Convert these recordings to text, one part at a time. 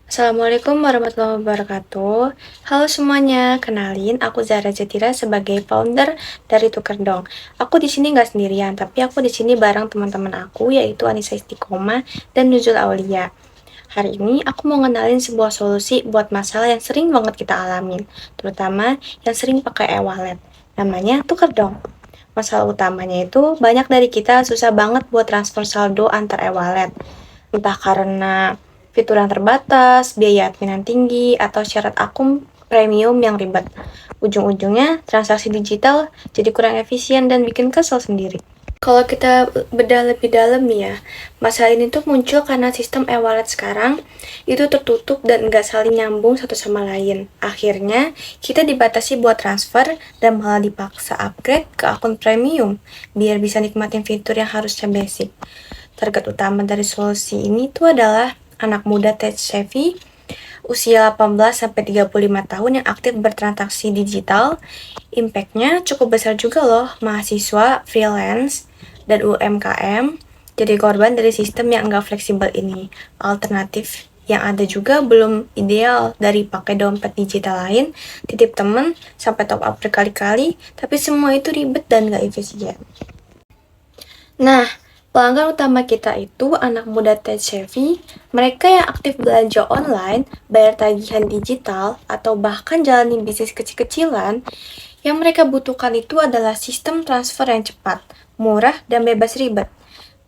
Assalamualaikum warahmatullahi wabarakatuh. Halo semuanya, kenalin aku Zara Jatira sebagai founder dari Tukerdong. Aku di sini nggak sendirian, tapi aku di sini bareng teman-teman aku yaitu Anissa Istiqomah dan Nuzul Aulia. Hari ini aku mau ngenalin sebuah solusi buat masalah yang sering banget kita alamin, terutama yang sering pakai e-wallet. Namanya Tukerdong. Masalah utamanya itu banyak dari kita susah banget buat transfer saldo antar e-wallet. Entah karena fitur yang terbatas, biaya admin yang tinggi, atau syarat akun premium yang ribet. Ujung-ujungnya, transaksi digital jadi kurang efisien dan bikin kesel sendiri. Kalau kita bedah lebih dalam nih ya, masalah ini tuh muncul karena sistem e-wallet sekarang itu tertutup dan nggak saling nyambung satu sama lain. Akhirnya, kita dibatasi buat transfer dan malah dipaksa upgrade ke akun premium biar bisa nikmatin fitur yang harusnya basic. Target utama dari solusi ini tuh adalah anak muda tech savvy usia 18-35 tahun yang aktif bertransaksi digital. Impact-nya cukup besar juga loh, mahasiswa, freelance, dan UMKM jadi korban dari sistem yang nggak fleksibel ini. Alternatif yang ada juga belum ideal, dari pakai dompet digital lain, titip temen, sampai top up berkali-kali, tapi semua itu ribet dan nggak efisien. Nah, pelanggan utama kita itu anak muda tech savvy, mereka yang aktif belanja online, bayar tagihan digital, atau bahkan jalani bisnis kecil-kecilan. Yang mereka butuhkan itu adalah sistem transfer yang cepat, murah, dan bebas ribet.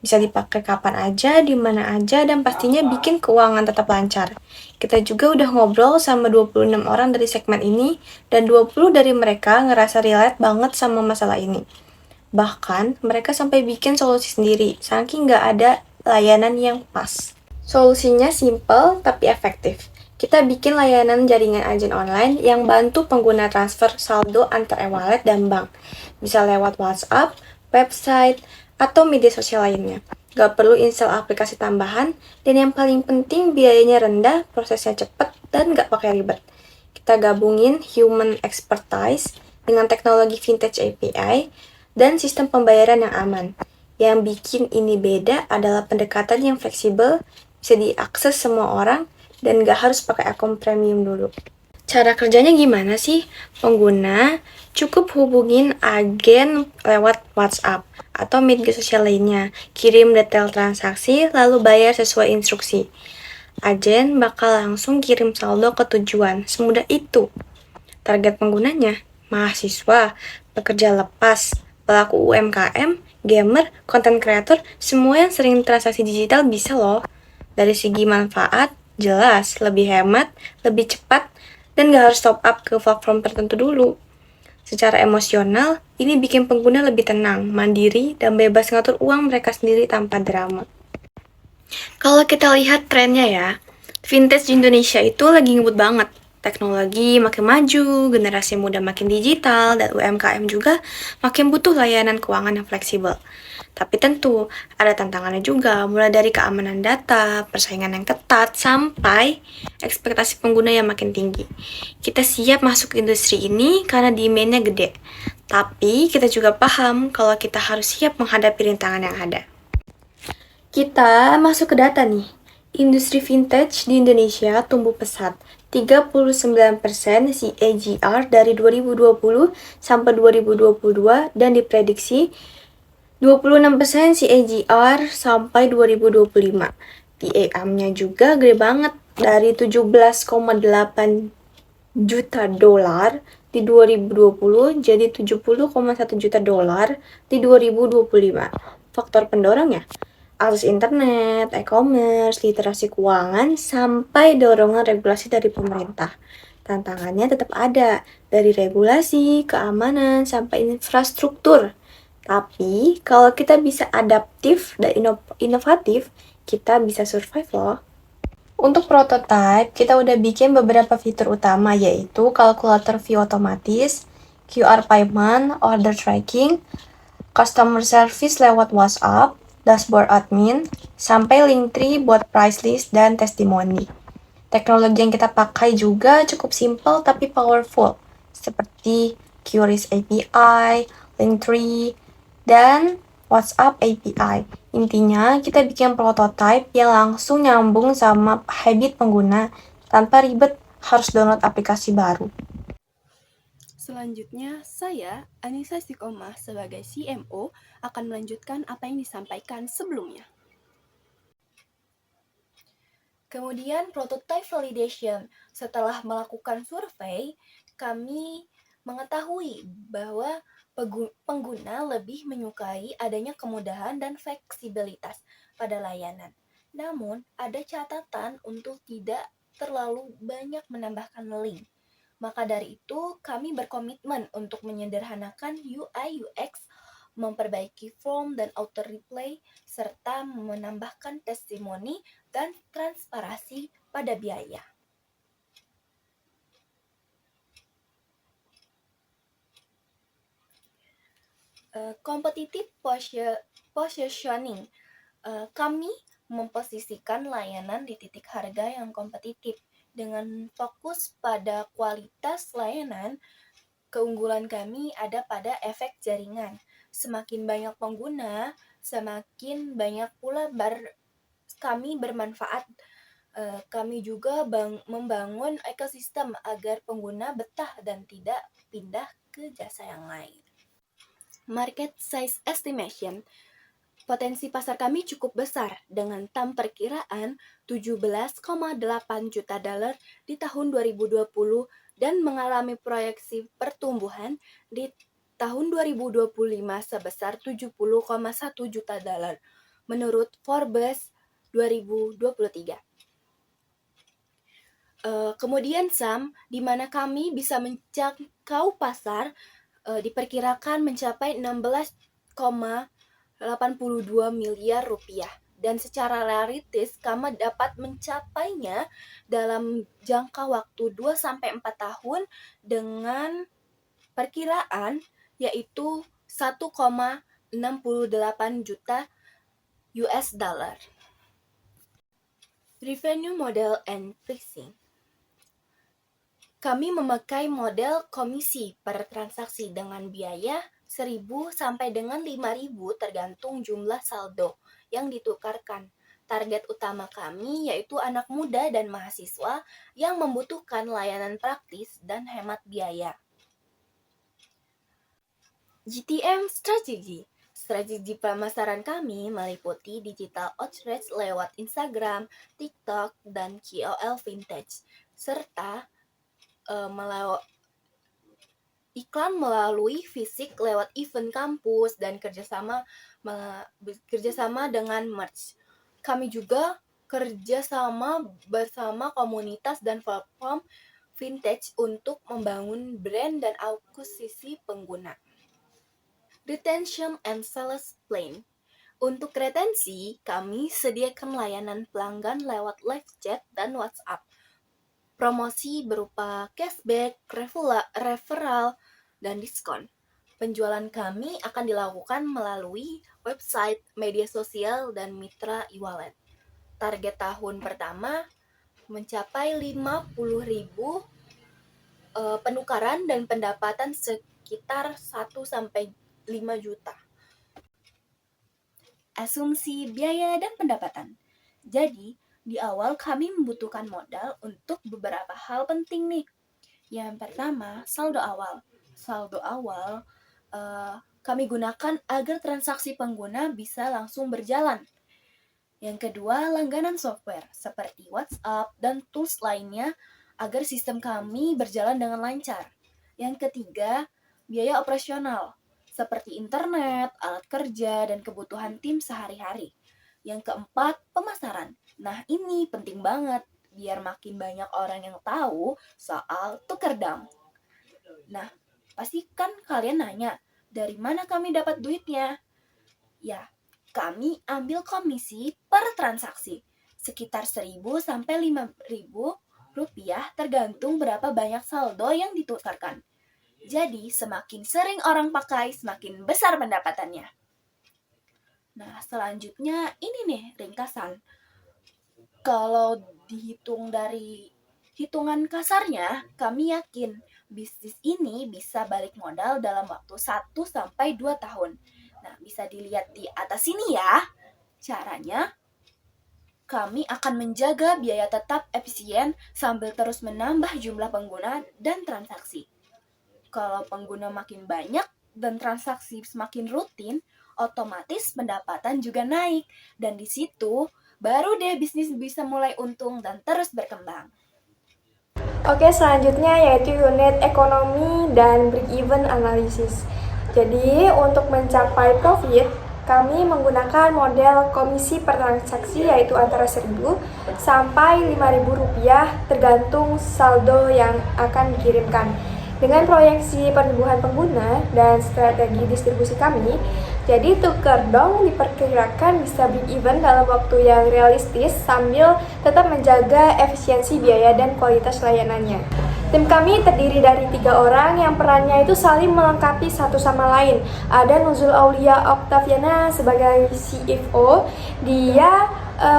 Bisa dipakai kapan aja, di mana aja, dan pastinya bikin keuangan tetap lancar. Kita juga udah ngobrol sama 26 orang dari segmen ini, dan 20 dari mereka ngerasa relate banget sama masalah ini. Bahkan, mereka sampai bikin solusi sendiri, saking nggak ada layanan yang pas. Solusinya simple tapi efektif. Kita bikin layanan jaringan agen online yang bantu pengguna transfer saldo antar e-wallet dan bank. Bisa lewat WhatsApp, website, atau media sosial lainnya. Gak perlu install aplikasi tambahan, dan yang paling penting biayanya rendah, prosesnya cepat, dan gak pakai ribet. Kita gabungin human expertise dengan teknologi vintage API, dan sistem pembayaran yang aman. Yang bikin ini beda adalah pendekatan yang fleksibel, bisa diakses semua orang, dan gak harus pakai akun premium dulu. Cara kerjanya gimana sih? Pengguna cukup hubungin agen lewat WhatsApp atau media sosial lainnya, kirim detail transaksi, lalu bayar sesuai instruksi. Agen bakal langsung kirim saldo ke tujuan, semudah itu. Target penggunanya, mahasiswa, pekerja lepas, pelaku UMKM, gamer, content creator, semua yang sering transaksi digital bisa loh. Dari segi manfaat, jelas, lebih hemat, lebih cepat, dan gak harus top up ke platform tertentu dulu. Secara emosional, ini bikin pengguna lebih tenang, mandiri, dan bebas ngatur uang mereka sendiri tanpa drama. Kalau kita lihat trennya ya, vintage di Indonesia itu lagi ngebut banget. Teknologi makin maju, generasi muda makin digital, dan UMKM juga makin butuh layanan keuangan yang fleksibel. Tapi tentu, ada tantangannya juga, mulai dari keamanan data, persaingan yang ketat, sampai ekspektasi pengguna yang makin tinggi. Kita siap masuk ke industri ini karena demand-nya gede. Tapi kita juga paham kalau kita harus siap menghadapi rintangan yang ada. Kita masuk ke data nih. Industri vintage di Indonesia tumbuh pesat, 39% CAGR dari 2020 sampai 2022, dan diprediksi 26% CAGR sampai 2025. TAM-nya juga gede banget, dari 17,8 juta dolar di 2020 jadi 70,1 juta dolar di 2025. Faktor pendorongnya, akses internet, e-commerce, literasi keuangan, sampai dorongan regulasi dari pemerintah. Tantangannya tetap ada, dari regulasi, keamanan, sampai infrastruktur. Tapi, kalau kita bisa adaptif dan inovatif, kita bisa survive loh. Untuk prototype, kita udah bikin beberapa fitur utama, yaitu kalkulator view otomatis, QR payment, order tracking, customer service lewat WhatsApp, dashboard admin, sampai Linktree buat price list dan testimoni. Teknologi yang kita pakai juga cukup simple tapi powerful, seperti QRIS API, Linktree, dan WhatsApp API. Intinya, kita bikin prototype yang langsung nyambung sama habit pengguna tanpa ribet harus download aplikasi baru. Selanjutnya, saya, Anissa Sikomah, sebagai CMO, akan melanjutkan apa yang disampaikan sebelumnya. Kemudian, prototype validation. Setelah melakukan survei, kami mengetahui bahwa pengguna lebih menyukai adanya kemudahan dan fleksibilitas pada layanan. Namun, ada catatan untuk tidak terlalu banyak menambahkan link. Maka dari itu, kami berkomitmen untuk menyederhanakan UI UX, memperbaiki form dan auto replay, serta menambahkan testimoni dan transparansi pada biaya. Competitive positioning. Kami memposisikan layanan di titik harga yang kompetitif dengan fokus pada kualitas layanan. Keunggulan kami ada pada efek jaringan. Semakin banyak pengguna, semakin banyak pula kami bermanfaat. Kami juga membangun ekosistem agar pengguna betah dan tidak pindah ke jasa yang lain. Market size estimation. Potensi pasar kami cukup besar dengan TAM perkiraan 17,8 juta dolar di tahun 2020 dan mengalami proyeksi pertumbuhan di tahun 2025 sebesar 70,1 juta dolar menurut Forbes 2023. Kemudian SAM, di mana kami bisa menjangkau pasar diperkirakan mencapai 16,82 miliar rupiah dan secara realistis kami dapat mencapainya dalam jangka waktu 2-4 tahun dengan perkiraan yaitu 1,68 juta US dollar. Revenue model and pricing. Kami memakai model komisi per transaksi dengan biaya 1.000 sampai dengan 5.000 tergantung jumlah saldo yang ditukarkan. Target utama kami yaitu anak muda dan mahasiswa yang membutuhkan layanan praktis dan hemat biaya. GTM Strategy. Strategi pemasaran kami meliputi digital outreach lewat Instagram, TikTok, dan KOL vintage, serta iklan melalui fisik lewat event kampus dan kerjasama dengan merch. Kami juga kerjasama bersama komunitas dan platform vintage untuk membangun brand dan akuisisi pengguna. Retention and sales plan. Untuk retensi, kami sediakan layanan pelanggan lewat live chat dan WhatsApp. Promosi berupa cashback, referral, dan diskon. Penjualan kami akan dilakukan melalui website, media sosial, dan mitra e-wallet. Target tahun pertama mencapai 50.000 penukaran dan pendapatan sekitar 1-5 juta. Asumsi biaya dan pendapatan. Jadi, di awal kami membutuhkan modal untuk beberapa hal penting nih. Yang pertama, saldo awal. Saldo awal kami gunakan agar transaksi pengguna bisa langsung berjalan. Yang kedua, langganan software seperti WhatsApp dan tools lainnya agar sistem kami berjalan dengan lancar. Yang ketiga, biaya operasional seperti internet, alat kerja, dan kebutuhan tim sehari-hari. Yang keempat, pemasaran. Nah, ini penting banget biar makin banyak orang yang tahu soal Tukerdam. Nah, pasti kan kalian nanya, dari mana kami dapat duitnya? Ya, kami ambil komisi per transaksi, sekitar 1.000 sampai 5.000 rupiah tergantung berapa banyak saldo yang ditukarkan. Jadi, semakin sering orang pakai, semakin besar pendapatannya. Nah, selanjutnya ini nih ringkasan. Kalau dihitung dari hitungan kasarnya, kami yakin bisnis ini bisa balik modal dalam waktu 1-2 tahun. Nah, bisa dilihat di atas sini ya. Caranya, kami akan menjaga biaya tetap efisien sambil terus menambah jumlah pengguna dan transaksi. Kalau pengguna makin banyak dan transaksi semakin rutin, otomatis pendapatan juga naik. Dan di situ baru deh bisnis bisa mulai untung dan terus berkembang. Oke, selanjutnya yaitu unit ekonomi dan break-even analysis. Jadi, untuk mencapai profit, kami menggunakan model komisi per transaksi yaitu antara 1.000 sampai 5.000 rupiah tergantung saldo yang akan dikirimkan. Dengan proyeksi pertumbuhan pengguna dan strategi distribusi kami, jadi Tukerdong diperkirakan bisa break even dalam waktu yang realistis sambil tetap menjaga efisiensi biaya dan kualitas layanannya. Tim kami terdiri dari 3 orang yang perannya itu saling melengkapi satu sama lain. Ada Nuzul Aulia Octaviana sebagai CFO, dia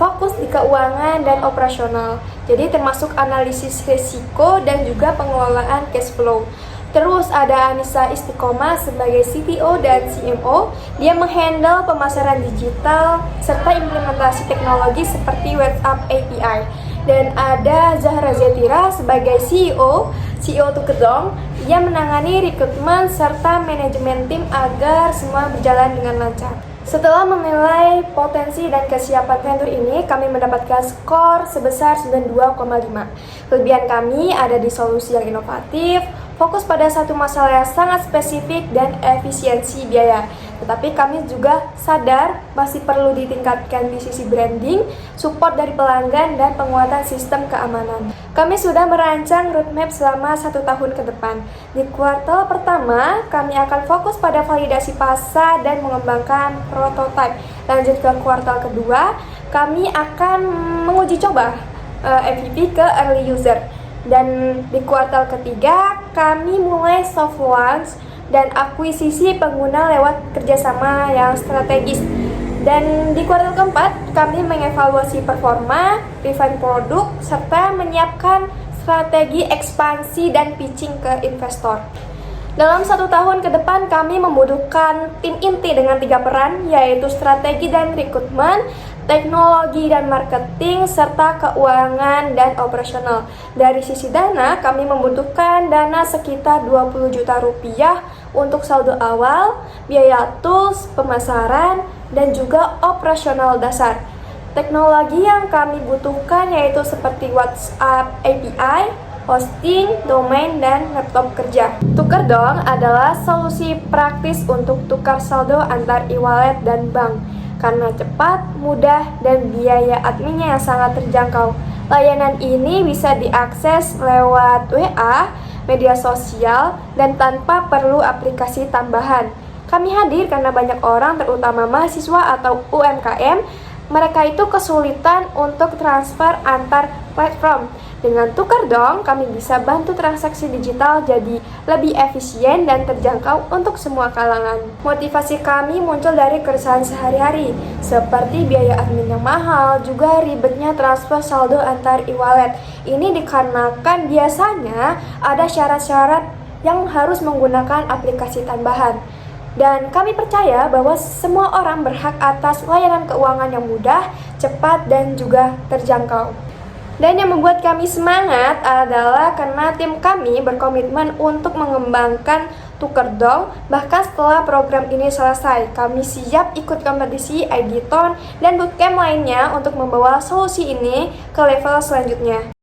fokus di keuangan dan operasional. Jadi termasuk analisis risiko dan juga pengelolaan cash flow. Terus ada Anissa Istiqomah sebagai CTO dan CMO. Dia menghandle pemasaran digital serta implementasi teknologi seperti WhatsApp API. Dan ada Zahra Zetira sebagai CEO Tukerdong. Dia menangani rekrutmen serta manajemen tim agar semua berjalan dengan lancar. Setelah menilai potensi dan kesiapan vendor ini, kami mendapatkan skor sebesar 92,5. Kelebihan kami ada di solusi yang inovatif, fokus pada satu masalah yang sangat spesifik dan efisiensi biaya. Tetapi kami juga sadar masih perlu ditingkatkan di sisi branding, support dari pelanggan, dan penguatan sistem keamanan. Kami sudah merancang roadmap selama 1 tahun ke depan. Di kuartal pertama, kami akan fokus pada validasi pasar dan mengembangkan prototipe. Lanjut ke kuartal kedua, kami akan menguji coba MVP ke early user. Dan di kuartal ketiga, kami mulai soft launch dan akuisisi pengguna lewat kerjasama yang strategis. Dan di kuartal keempat, kami mengevaluasi performa, refine produk, serta menyiapkan strategi ekspansi dan pitching ke investor. Dalam 1 tahun ke depan, kami membutuhkan tim inti dengan 3 peran, yaitu strategi dan rekrutmen, teknologi dan marketing, serta keuangan dan operasional. Dari sisi dana, kami membutuhkan dana sekitar 20 juta rupiah untuk saldo awal, biaya tools, pemasaran, dan juga operasional dasar. Teknologi yang kami butuhkan yaitu seperti WhatsApp API, hosting, domain, dan laptop kerja. Tukerdong adalah solusi praktis untuk tukar saldo antar e-wallet dan bank. Karena cepat, mudah, dan biaya adminnya yang sangat terjangkau. Layanan ini bisa diakses lewat WA, media sosial, dan tanpa perlu aplikasi tambahan. Kami hadir karena banyak orang, terutama mahasiswa atau UMKM, mereka itu kesulitan untuk transfer antar platform. Dengan Tukerdong, kami bisa bantu transaksi digital jadi lebih efisien dan terjangkau untuk semua kalangan. Motivasi kami muncul dari keresahan sehari-hari, seperti biaya admin yang mahal, juga ribetnya transfer saldo antar e-wallet. Ini dikarenakan biasanya ada syarat-syarat yang harus menggunakan aplikasi tambahan. Dan kami percaya bahwa semua orang berhak atas layanan keuangan yang mudah, cepat, dan juga terjangkau. Dan yang membuat kami semangat adalah karena tim kami berkomitmen untuk mengembangkan Tukerdong. Bahkan setelah program ini selesai, kami siap ikut kompetisi IDTON dan bootcamp lainnya untuk membawa solusi ini ke level selanjutnya.